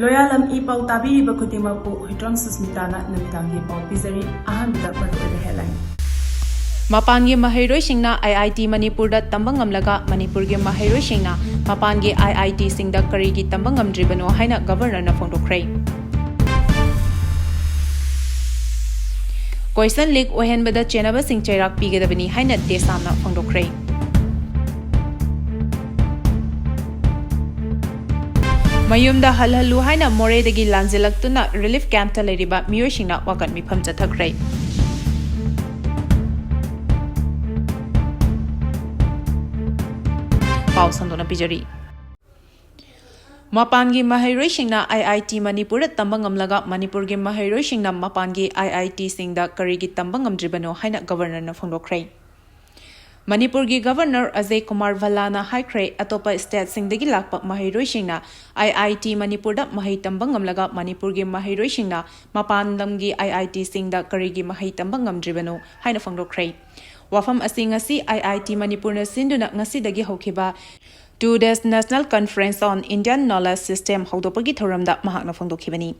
Loyalam E-PAO tabi bakutimapu hitron susmitana namitangi pau pizari Oihanbada maruoiba headline. Mapangi mahairoi-singna IIT Manipur da tamba ngamlaga Manipurgi mahairoi-singna mapangi IIT singda karigi tamba ngamdribano haina governor na phongdokhrei. Question leak Oihanbada Chennaba sing chairak pigedabani haina Desam na phongdokhrei. Mayumda halhalu haina moredagi lanzilaktuna relief camp ta leiriba miyoisingna Wakat Meepham chathakhrei. Pau sandona pijari. Mapangi mahairoi-singna IIT Manipur tamba ngamlaga Manipurgi mahairoi-singna mapangi IIT singda karigi tamba ngamdribano haina governor na phongdokhrei. Manipurgi governor Ajay Kumar Bhallana haikhrei atopa state singdagi lakpa mahairoi-singna IIT Manipur da mahai tamba ngamlaga Manipurgi mahairoi-singna mapan lamgi IIT singda karigi mahai tamba ngamdribano haina phongdokhrei. Wafam asi ngasi IIT Manipur na sinduna ngasi dagi hokhiba 2 days National Conference on Indian Knowledge System haudopagi thoramda mahakna phongdokhibani.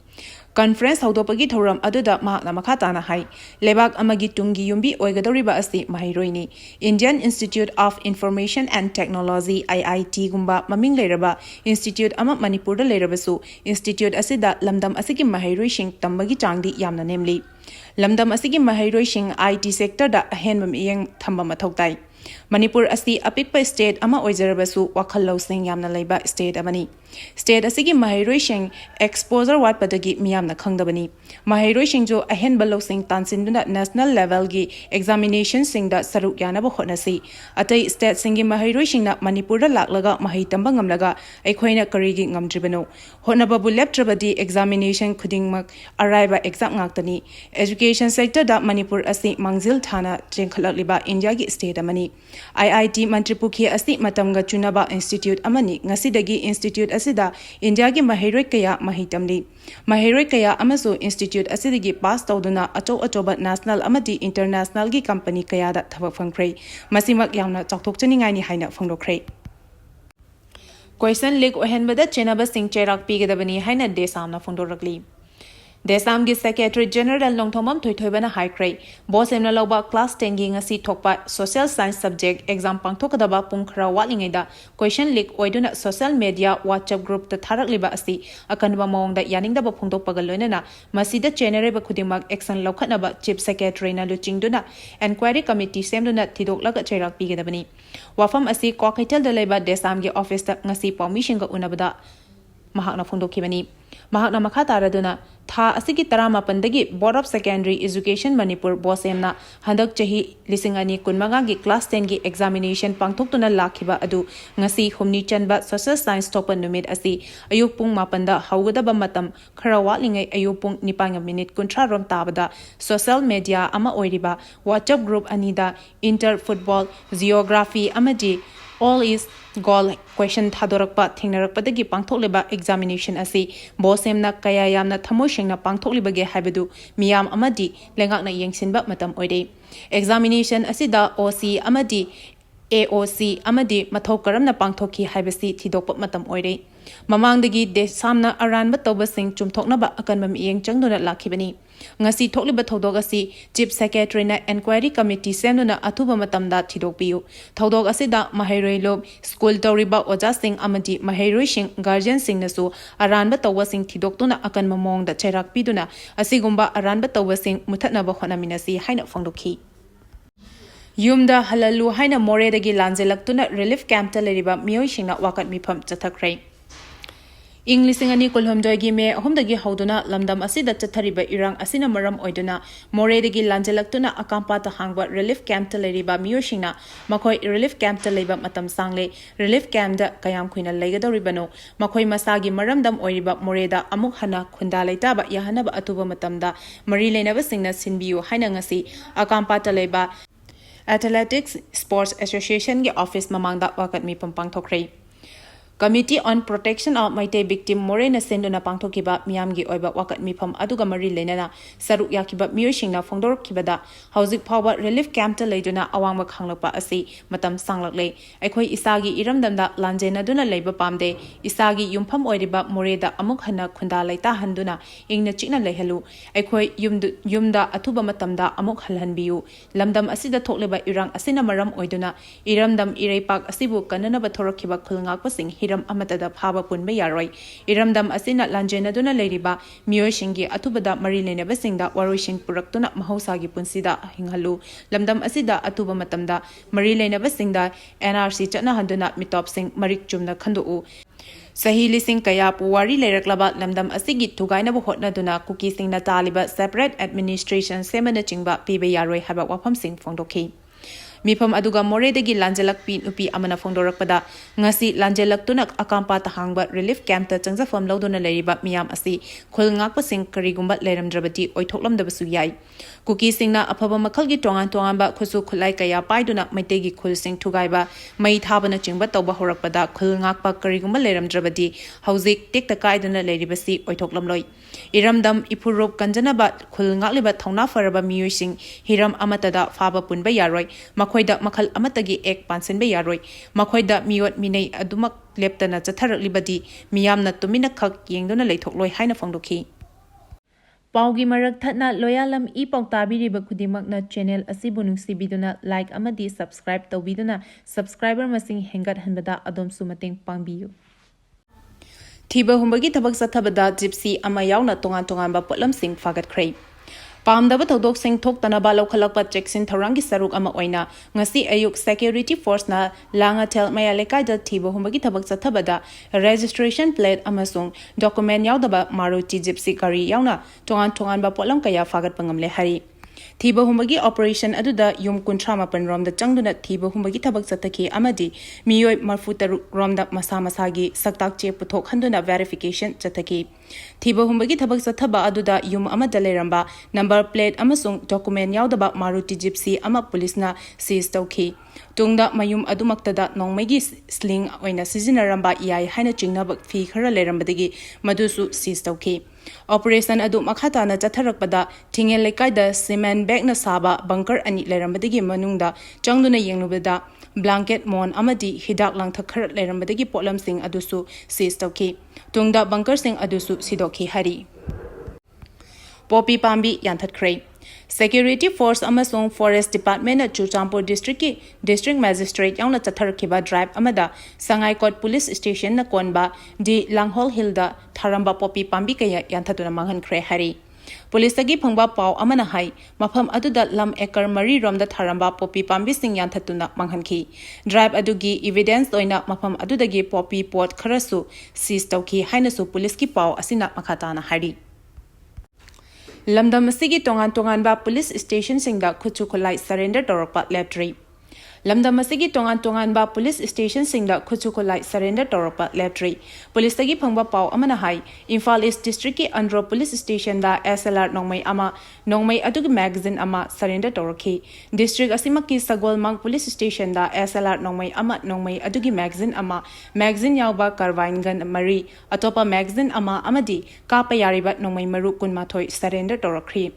Conference haudopagi thoram aduda mahakna makhatana hai lebak amagi tungi yumbi oigadoriba asi mahairoini Indian Institute of Information and Technology IIT gumba maming leiraba institute ama Manipur da leirabasu institute asida lamdam asigi mahairoising tambagi changdi yamna nemli lamdam asigi mahairoising IT sector da ahenbam iyeng thamba mathautai Manipur asi apikpa state ama oizarabasu wakhal losing yamna leiba state amani state asigi mahairoising exposure watpadagi miyamna khangdabani mahairoising jo ahenba losing tansinduna national level gi examination singda saruk yana ba khonasi atai state singi mahairoising na Manipur da laklaga mahai tamba ngamlaga aikhoina karigi ngamdribano honaba bu leptrabadi examination khudingmak arriva exam ngaktani education sector da Manipur asi mangzil thana chengkhalakliba India gi state amani IIT Manipuri asi matamga Chennaba Institute amani ngasidagi institute asida India gi mahairoi kaya mahitamli mahairoi kaya amaso institute asidagi pass tawduna achoba national amadi international gi company kaya da thabak Phamkhre masimak yamna chakthokchaningai ni haina phongdokhrei. Question leak Oihanbada Chennaba sing chairak pigedabani haina Desam na phongdorakli. Desam gi Secretary General Longthomam Thoithoibana haikhrei Bosem na loba class 10 gi ngasi thokpa social science subject exam pangthokadaba Phamkhre walingaida question leak oiduna social media WhatsApp group ta tharakliba asi akanba mawngda yaningdaba phongdokpaga loinana masida genereba khudingmak action lokhatnaba chief secretary na luchingduna inquiry committee semduna thidoklaga chairak pigedabani wafam asi Kokaitel da leiba Desam gi office ta ngasi permission ga unabada mahakna phongdokhibani mahakna makha taraduna tha asigi tarama pandagi Board of Secondary Education Manipur bosemna handak chahi lisingani kunmanga gi class 10 gi examination pangthoktuna lakhiba adu ngasi humni chanba social science topan numit asi ayuk pung mapanda haugadaba matam khara walingai ayuk pung 9 minute kunthra rom tabada social media ama oiriba WhatsApp group anida inter football geography amadi all is goal question thadorakpa thingnarakpadagi pangthokleba examination asi bosemna kaya yamna thamoishingna pangthoklibage haibadu miyam amadi lengakna yengsinba matam oide examination asida OC amadi AOC amadi mathau karamna pangthokhi haibasi thidokpa matam oire mamangdagi Desamna aranba tawbasing chumthoknaba akanbam iyeng changduna lakhibani ngasi thokliba thodok asi chief secretary na inquiry committee semnuna athuba matamda thidokpiu thodok asida mahairoi lob school tawriba oja sing amadi mahairoi sing guardian sing nasu aranba tawasing thidoktuna akanma mongda chairak piduna asigumba aranba tawasing muthatnaba khonaminasi haina phongdokhi Yumda halalu haina moredagi lanzilaktuna relief camp ta leriba miyoisingna Wakat Meepham chathakhrei English ngani kolhomdoi gi me ahomdagi hauduna lamdam asida chathariba irang asina maram oiduna moredagi lanjelaktuna akampa ta hangba relief camp ta leriba miyoshina makhoi relief camp ta leiba matam sangle relief camp da kayam khuina leigadoribano makhoi masagi maramdam oiriba moreda amuk hana khunda leitaba yahanaba atuba matamda mari leinaba singna sinbiu haina ngasi akampa ta leiba Athletics Sports Association ge office mamangda Wakat Meepham pangthokrei Committee on Protection of Maitei Victim Morena Senduna Pangthokiba Miyamgi Oiba Wakat Meepham Aduga Mari Lenana Saruk Yakiba Miyosingna Phongdorkibada Houzik Power Relief Camp ta Leiduna Awangba Khanglakpa Asi Matam Sanglakle Aikhoi Isagi Iramdamda Lanjena Duna Leiba Pamde Isagi Yumpham Oiriba Moreda Amuk Hana Khunda Laita Handuna Ingna Chikna Lehalu Aikhoi Yumda Atuba Matamda Amuk Halhanbiu Lamdam Asida Thokleba Irang Asina Maram Oiduna Iramdam Ireipak Asibu Kanana Bathorokiba Khulngakpa Sing Hiram Amatada Phaba Punba Yaroi Iramdam Asina Lanjena Duna Leiriba Miyoshingi Atubada Mari Leneba Singda Waroshin Puraktuna Mahosagi Punsida Hinghalu Lamdam Asida Atuba Matamda Mari Leneba Singda NRC Chatna Handuna Mitop Sing Marik Jumna Khandu Sahi Lising Kaya Puwari Leraklaba Lamdam Asigi Tugaina Hotna Duna Kuki Sing Nataliba Separate Administration Semana Chingba Pibe Yaroi Haba Wapam Sing Fongdoki Meepham aduga moredagi lanjelak pi nupi amana phongdorakpada ngasi lanjelak tunak akampa tahangba relief camp ta changjafam lodona leriba miyam asi khulngakpa sing karigumba leramdrabati oithoklamdabasu yai kuki singna aphaba makhalgi tongan ba khusu khulai kaya paiduna maitegi khul sing thugaiba mai thabana chingba tawba horakpada khulngakpa karigumba leramdrabati hauzik tekta kaiduna leribasi oithoklamloi Iramdam Ipurop Kanjanaba Khulngliba Thona Faraba Miyusing Hiram Amatada Faba Punba Yaroi Makoida Makal Amatagi Ek Pansenbe Yaroi Makoida Miot Minei Adumak Leptana Chathar Libadi Miyamna Tumina Kak Yengdona Letokloi Haina Fongdoki Paugi Marak Thatna Loyalam E-PAO Tabiriba Kudimakna channel Asibu Nungsibiduna like Amadi subscribe Tawiduna subscriber Masing Hengat Hanbada Adom Sumating Pangbiyu Thiba Humbagi Tabak Satabada Gypsy Amayauna Tongan Tonganba Potlam Sing Fagat Crave. Pamdaba Todok Sing Tok Tanaba Lokalakpa Jackson Tarangi Saruk Ama Oina, Ngasi Ayuk Security Force na Langa Tel Mayalekai da Thiba Humbagi Tabak Satabada, registration plate Amasung, document Yaudaba Maruti Gypsy Kari Yauna, Tongan Tonganba Potlam Kaya Fagat Pangamle Hari. Thiba Humbagi operation aduda yum kuntrama pan rom da changduna Thiba Humbagi tabak sataki amadi miyoi marfuta rom da masa masagi saktak che puthok handuna verification chataki Thiba Humbagi tabak sathaba aduda yum amada leramba number plate amasung document yaudaba Maruti Gypsy ama police na seize tawki tungda mayum adumaktada nongmagi sling oina sizinaramba iyai haina chingnaba fi khara lerambadagi madusu seize tawki Operation adu makhata na chatharakpada thingel lekaida cement bag na saba bunker ani lerambadagi manungda changduna yengnubada blanket mon amadi hidak langthak kharat lerambadagi potlam sing adusu seize tawki tungda bunker sing adusu sidoki hari Poppy Pambi Yanthatkre Security Force Amasung Forest Department at Chuchampur District District Magistrate Yauna Chatharkiba Drive Amada Sangai Court Police Station na Konba di Langhol Hilda Tharamba Poppy Pambi Kaya Yanthatuna Manghankre Hari Police agi phangba pau amana hai mafam aduda lam ekar mari rom da Tharamba Poppy Pambi sing Yanthatuna Manghanki Drive adugi evidence oina mafam adudagi poppy pot kharasu seize tawki hainasu police ki pau asina makhatana hari Lamdam Masigi Tongan Tonganba Police Station Singda Kuchukulai Surrender Torakpa Leptree. Lamdam Masigi Tongan Tonganba Police Station Singda Kuchukulai Surrender Torakpa Leptree. Police Tagi Pangba Pau Amanahai, Infal East District Andro Police Station da SLR Nongmai Ama, Nongmai Adug Magazine Ama Surrender Toraki. District Asimaki Sagol Mang Police Station da SLR Nongmai Ama Nongmai Adugi Magazine Ama, Magazine Yauba Karvaingan Mari, Atopa Magazine Ama Amadi, Kapa Yaribat Nongmai Maru Kunmatoi Surrender Torakri.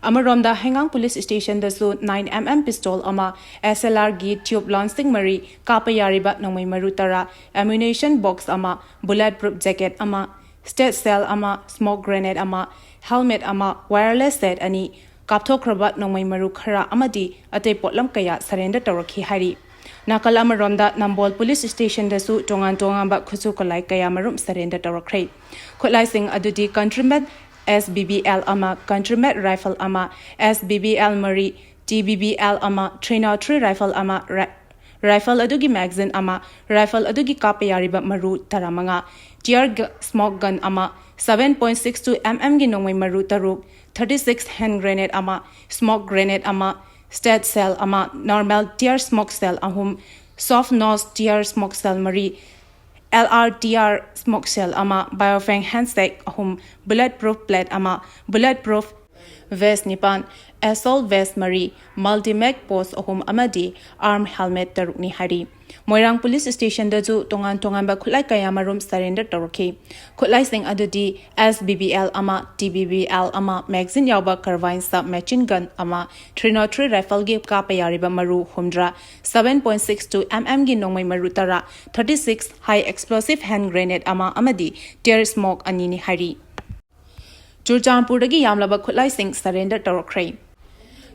Amaromda Hengang Police Station da su 9mm pistol ama SLR gi tube launching mari kapa yariba nongmai marutara ammunition box ama bulletproof jacket ama state cell ama smoke grenade ama helmet ama wireless set ani kapthokraba nongmai maru khara amadi ate potlam kaya surrender torakhi hari Nakal Amaromda Nambol Police Station da su tongan ba khusu kolai kaya marum surrender torakhi Kholai sing adudi countrymen SBBL ama Countrymet Rifle ama SBBL Murray TBBL ama 303 Rifle ama Rifle adugi magazine ama Rifle adugi kapayariba maru taramanga tear smoke gun ama 7.62 mm gi nongmai maru taruk 36 hand grenade ama smoke grenade ama stat cell ama normal tear smoke cell ahum soft nose tear smoke cell mari LRTR smoke cell ama biofang handsack ahum bulletproof plate ama bulletproof vest nipan assault vest mari multimag post ahum amadi arm helmet tarukni hari Moirang police station da ju tongan ba khulai kaya marum surrender torki khulai sing adudi SBBL ama TBBL ama magazine yawba carbine sub machine gun ama 303 rifle gi ka payari ba maru humdra 7.62 mm gi nongmai maru tara 36 high explosive hand grenade ama amadi tear smoke anini hari Churchampur dagi yamlaba khulai sing surrender torkrai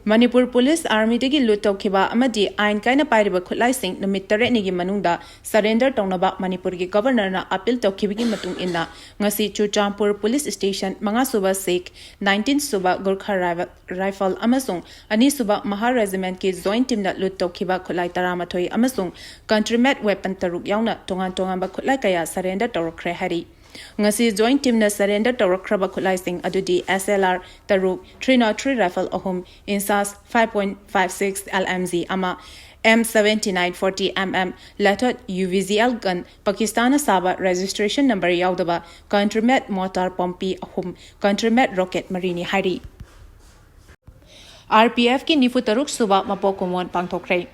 Manipur Police Army dagi lutokhiba amadi ain kaina pairiba khulai sing numit tare ni gi manungda surrender tawnaba Manipur gi governor na appeal tokhibigi matung inna ngasi Churchampur Police Station manga suba Sikh 19 suba Gurkha Rifle amasung ani suba Mahar Regiment ki joint team na lutokhiba khulai taramathoi amasung country-made weapon taruk yauna tongan ba khulai kaya surrender torkre hari ngasi joint team na surrender torkraba khulai sing adudi SLR taruk 303 rifle ahum insas 5.56 LMG ama M7940 mm latot UVZL gun Pakistan saba registration number yaudaba country-made mortar pompi ahum country-made rocket marini hari RPF ki nifu taruk suba mapokomon pangthokrai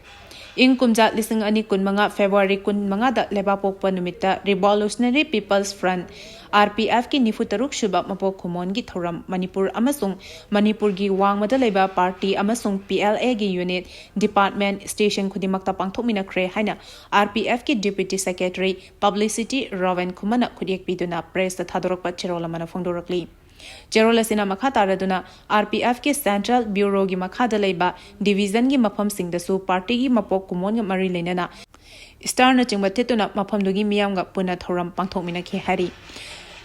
ing kumja lising ani kunmanga February kunmanga da leba pokpa numita Revolutionary People's Front RPF ki nifu taruk shuba mapok kumon gi thoram Manipur amasung Manipur gi wangmada leba party amasung PLA gi unit department station khudimakta pangthokmina kre haina RPF ki deputy secretary publicity Rowan Khumana khudiek biduna press ta thadorok pa cherola mana phongdorakli Jerolasina Makataraduna RPF ke Central Bureau gi Makada Leba Division gi Meepham sing da su party gi mapok kumon ga mari lenana Star na chingba tetuna Meepham dugi miyam ga puna thoram pangthokmina khe hari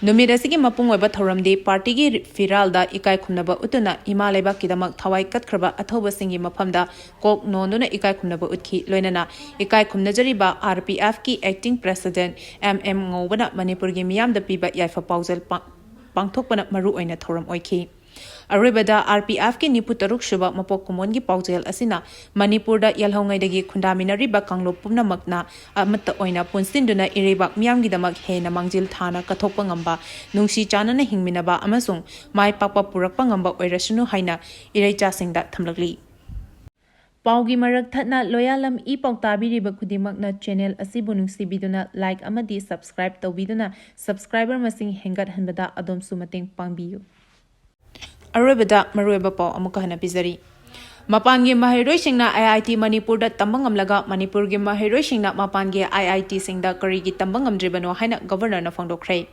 Numida sigi mapung weba thoram de party gi firal da ikai khumnaba utuna Himalaya ba kidamak thawai katkraba athoba singi Meepham da kok nonduna ikai khumnaba utkhi loinana ikai khumnajari ba RPF ki acting president MM ngobana Manipur gi miyam da piba yaifa paujal pangthokpana maru oina thoram oikhi Aribada RPF ke nipu taruk shuba mapok kumon gi paujel asina Manipur da yalhongai dagi khundaminari ba kanglo pumna makna amatta oina punsinduna irebak miyam gi damak hena mangjil thana kathokpa ngamba nungsi chana na hingminaba amasung mai pakpa purakpa ngamba oirasunu haina ireicha singda thamlakli Paugi marak thatna Loyalam E-PAO tabiriba khudimakna channel asibu nungsibiduna like amadi subscribe tawbiduna subscriber masing hengat hanbada adom sumating pangbiyu Arabada marueba pau amuka hana bizari Mapangi mahiroi singna IIT Manipur da tambangam laga Manipur gi mahiroi singna mapangi IIT singda kari gi tambangam dribano haina governor na phongdokrai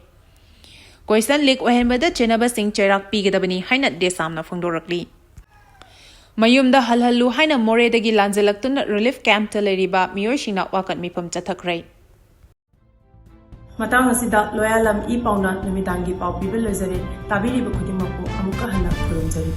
Question leak Oihanbada Chennaba sing cherak pigedabani haina Desam na phongdorakli Mayumda halhalu haina moredagi lanjalaktuna relief camp taleriba miyoshina Wakat Meepham chathakrai Matang asida Loyalam E-PAO na namitangi pau pibil lezari tabiri ba khudimako amuka hana khurumjari